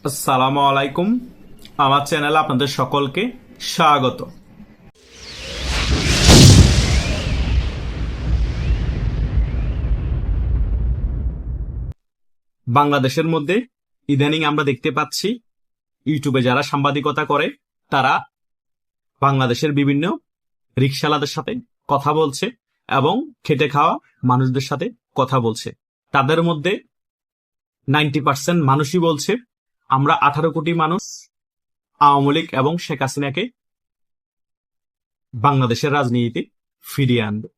আসসালামু আলাইকুম। আমার চ্যানেলে আপনাদের সকলকে স্বাগত। বাংলাদেশের মধ্যে ইদানিং আমরা দেখতে পাচ্ছি ইউটিউবে যারা সাংবাদিকতা করে তারা বাংলাদেশের বিভিন্ন রিকশাওয়ালাদের সাথে কথা বলছে এবং খেটে খাওয়া মানুষদের সাথে কথা বলছে। তাদের মধ্যে 90% মানুষই বলছে আমরা 18 কোটি মানুষ আওয়ামী লীগ এবং শেখ হাসিনাকে বাংলাদেশের রাজনীতিতে ফিরিয়ে আনবে।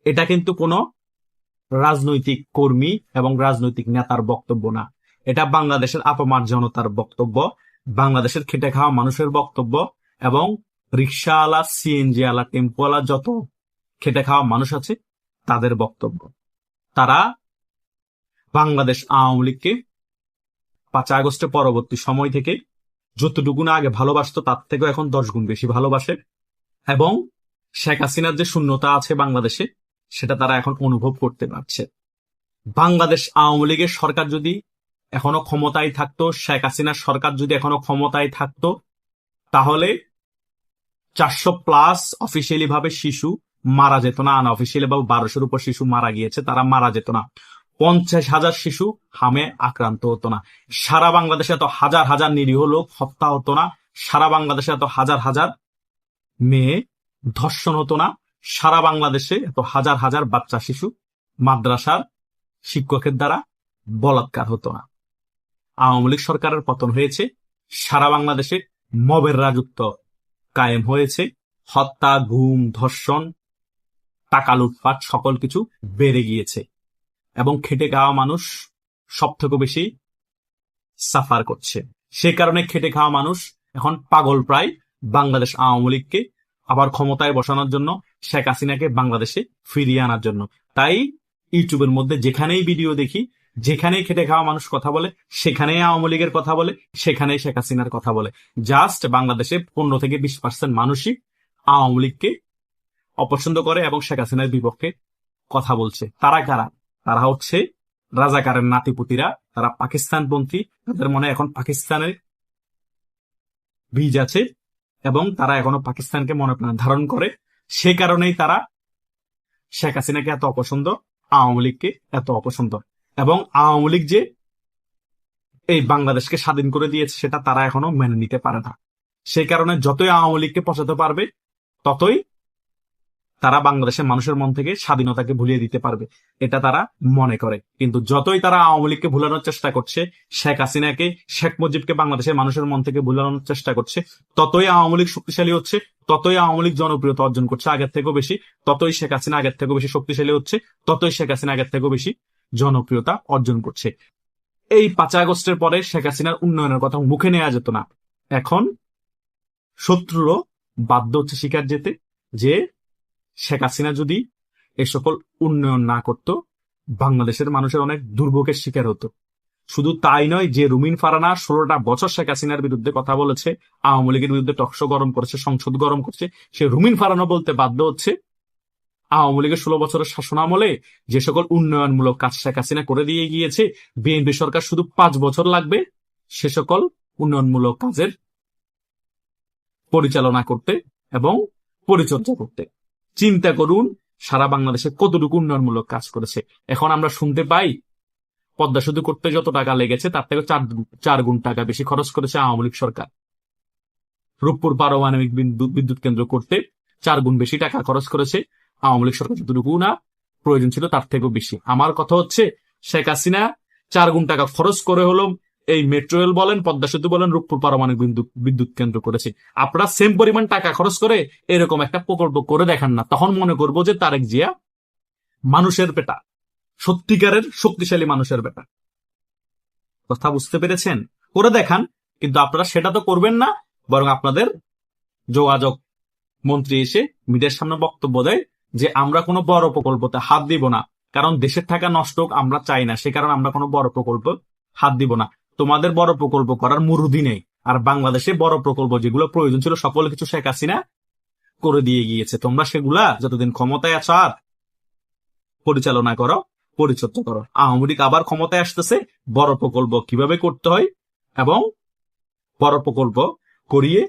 এটা কিন্তু কোনো রাজনৈতিক কর্মী এবং রাজনৈতিক নেতার বক্তব্য না, এটা বাংলাদেশের আপামার জনতার বক্তব্য, বাংলাদেশের খেটে খাওয়া মানুষের বক্তব্য এবং রিক্সাওয়ালা, সিএনজি ওয়ালা, টেম্পোওয়ালা যত খেটে খাওয়া মানুষ আছে তাদের বক্তব্য। তারা বাংলাদেশ আওয়ামী লীগকে 5 আগস্টের পরবর্তী সময় থেকে যতটুকু না আগে ভালোবাসতো তার থেকেও এখন 10 গুণ বেশি ভালোবাসে এবং শেখ হাসিনার যে শূন্যতা আছে বাংলাদেশে সেটা তারা এখন অনুভব করতে পারছে। বাংলাদেশ আওয়ামী লীগের সরকার যদি এখনো ক্ষমতায় থাকতো, শেখ হাসিনার সরকার যদি এখনো ক্ষমতায় থাকতো, তাহলে 400+ অফিসিয়ালি ভাবে শিশু মারা যেত না, আনঅফিসিয়ালি ভাবে 1200-এর উপর শিশু মারা গিয়েছে, তারা মারা যেত না। 50,000 শিশু হামে আক্রান্ত হতো না। সারা বাংলাদেশে এত হাজার হাজার নিরীহ লোক হত্যা হতো না। সারা বাংলাদেশে এত হাজার হাজার মেয়ে ধর্ষণ হতো না। সারা বাংলাদেশে এত হাজার হাজার বাচ্চা শিশু মাদ্রাসার শিক্ষকের দ্বারা বলাৎকার হতো না। আওয়ামী লীগ সরকারের পতন হয়েছে, সারা বাংলাদেশে মবের রাজত্ব কায়েম হয়েছে, হত্যা, গুম, ধর্ষণ, টাকা লুটপাট সকল কিছু বেড়ে গিয়েছে এবং খেটে খাওয়া মানুষ সব থেকে বেশি সাফার করছে। সে কারণে খেটে খাওয়া মানুষ এখন পাগল প্রায় বাংলাদেশ আওয়ামী লীগকে আবার ক্ষমতায় বসানোর জন্য, শেখ হাসিনাকে বাংলাদেশে ফিরিয়ে আনার জন্য। তাই ইউটিউবের মধ্যে যেখানেই ভিডিও দেখি, যেখানেই খেটে খাওয়া মানুষ কথা বলে, সেখানেই আওয়ামী লীগের কথা বলে, সেখানেই শেখ হাসিনার কথা বলে। জাস্ট বাংলাদেশে 15-20% মানুষই আওয়ামী লীগকে অপছন্দ করে এবং শেখ হাসিনার বিপক্ষে কথা বলছে। তারা কারা? তারা হচ্ছে রাজাকারের নাতিপুতিরা, তারা পাকিস্তানপন্থী, তাদের মনে এখন পাকিস্তানের বীজ আছে এবং তারা এখনো পাকিস্তানকে মনে প্রাণ ধারণ করে। সে কারণেই তারা শেখ হাসিনাকে এত অপছন্দ, আওয়ামী লীগকে এত অপছন্দ। এবং আওয়ামী লীগ যে এই বাংলাদেশকে স্বাধীন করে দিয়েছে সেটা তারা এখনো মেনে নিতে পারে না। সেই কারণে যতই আওয়ামী লীগকে পচাতে পারবে ততই তারা বাংলাদেশের মানুষের মন থেকে স্বাধীনতাকে ভুলিয়ে দিতে পারবে, এটা তারা মনে করে। কিন্তু যতই তারা আওয়ামী লীগকে ভুলানোর চেষ্টা করছে, শেখ হাসিনাকে, শেখ মুজিবকে বাংলাদেশের মানুষের মন থেকে ভুলানোর চেষ্টা করছে, ততই আওয়ামী লীগ শক্তিশালী হচ্ছে, ততই আওয়ামী লীগ জনপ্রিয়তা অর্জন করছে আগের থেকেও বেশি, ততই শেখ হাসিনা আগের থেকেও বেশি শক্তিশালী হচ্ছে, ততই শেখ হাসিনা আগের থেকেও বেশি জনপ্রিয়তা অর্জন করছে। এই 5 আগস্টের পরে শেখ হাসিনার উন্নয়নের কথা মুখে নেওয়া যেত না। এখন শত্রুরও বাধ্য হচ্ছে স্বীকার যেতে যে শেখ হাসিনা যদি এ সকল উন্নয়ন না করত, বাংলাদেশের মানুষের অনেক দুর্ভোগের শিকার হতো। শুধু তাই নয়, যে রুমিন ফারানা 16টা বছর শেখ হাসিনার বিরুদ্ধে কথা বলেছে, আওয়ামী লীগের বিরুদ্ধে টকশো গরম করেছে, সংসদ গরম করছে, সে রুমিন ফারানা বলতে বাধ্য হচ্ছে আওয়ামী লীগের 16 বছরের শাসনামলে যে সকল উন্নয়নমূলক কাজ শেখ হাসিনা করে দিয়ে গিয়েছে, বিএনপি সরকার শুধু 5 বছর লাগবে সে সকল উন্নয়নমূলক কাজের পরিচালনা করতে এবং পরিচর্যা করতে। চিন্তা করুন সারা বাংলাদেশে কতটুকু উন্নয়নমূলক কাজ করেছে। এখন আমরা শুনতে পাই পদ্মা সেতু করতে যত টাকা লেগেছে তার থেকে 4 গুণ টাকা বেশি খরচ করেছে আওয়ামী লীগ সরকার। রূপপুর পারমাণবিক বিদ্যুৎ কেন্দ্র করতে 4 গুণ বেশি টাকা খরচ করেছে আওয়ামী লীগ সরকার, যতটুকু না প্রয়োজন ছিল তার থেকেও বেশি। আমার কথা হচ্ছে শেখ হাসিনা 4 গুণ টাকা খরচ করে হলো এই মেট্রো রেল বলেন, পদ্মা সেতু বলেন, রূপপুর পারমাণবিক বিদ্যুৎ কেন্দ্র করেছে। আপনারা সেম পরিমাণ টাকা খরচ করে এরকম একটা প্রকল্প করে দেখান না, তখন মনে করবো যে তারেক জিয়া মানুষের বেটা, সত্যিকারের শক্তিশালী মানুষের বেটা। কথা বুঝতে পেরেছেন? করে দেখান, কিন্তু আপনারা সেটা তো করবেন না, বরং আপনাদের যোগাযোগ মন্ত্রী এসে মিডিয়ার সামনে বক্তব্য দেয় যে আমরা কোনো বড় প্রকল্পতে হাত দিব না, কারণ দেশের টাকা নষ্ট হোক আমরা চাই না, সে কারণে আমরা কোনো বড় প্রকল্প হাত দিব না। তোমাদের বড় প্রকল্প করার মুরুদি নেই। আর বাংলাদেশে বড় প্রকল্প যেগুলো প্রয়োজন ছিল সকল কিছু শেখ হাসিনা করে দিয়ে গিয়েছে। তোমরা সেগুলা যতদিন ক্ষমতায় আছো আর পরিচালনা করো, পরিচর্যা করো। আওয়ামী লীগ আবার ক্ষমতায় আসতেছে, বড় প্রকল্প কিভাবে করতে হয় এবং বড় প্রকল্প করিয়ে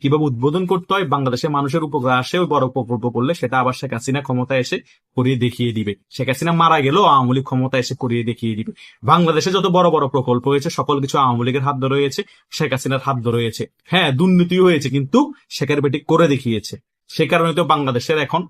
কিভাবে উদ্বোধন করতে হয়, বাংলাদেশের মানুষের উপকার আসে ওই বড় প্রকল্প করলে, সেটা আবার শেখ হাসিনা ক্ষমতায় এসে করিয়ে দেখিয়ে দিবে। শেখ হাসিনা মারা গেলেও আওয়ামী লীগ ক্ষমতা এসে করিয়ে দেখিয়ে দিবে। বাংলাদেশে যত বড় বড় প্রকল্প হয়েছে সকল কিছু আওয়ামী লীগের হাত ধরে হয়েছে, শেখ হাসিনার হাত ধরে হয়েছে। হ্যাঁ, দুর্নীতিও হয়েছে, কিন্তু শেখের বেটি করে দেখিয়েছে। সে কারণে তো বাংলাদেশের এখন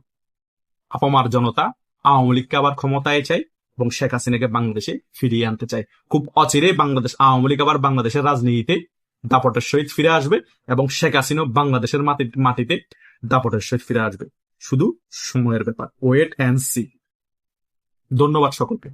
আপামার জনতা আওয়ামী লীগকে আবার ক্ষমতায় চায় এবং শেখ হাসিনাকে বাংলাদেশে ফিরিয়ে আনতে চায়। খুব অচিরেই বাংলাদেশ আওয়ামী লীগ আবার বাংলাদেশের রাজনীতিতে দাপটের সহিত ফিরে আসবে এবং শেখ হাসিনাও বাংলাদেশের মাটিতে দাপটের সহিত ফিরে আসবে। শুধু সময়ের ব্যাপার, ওয়েট অ্যান্ড সি। ধন্যবাদ সকলকে।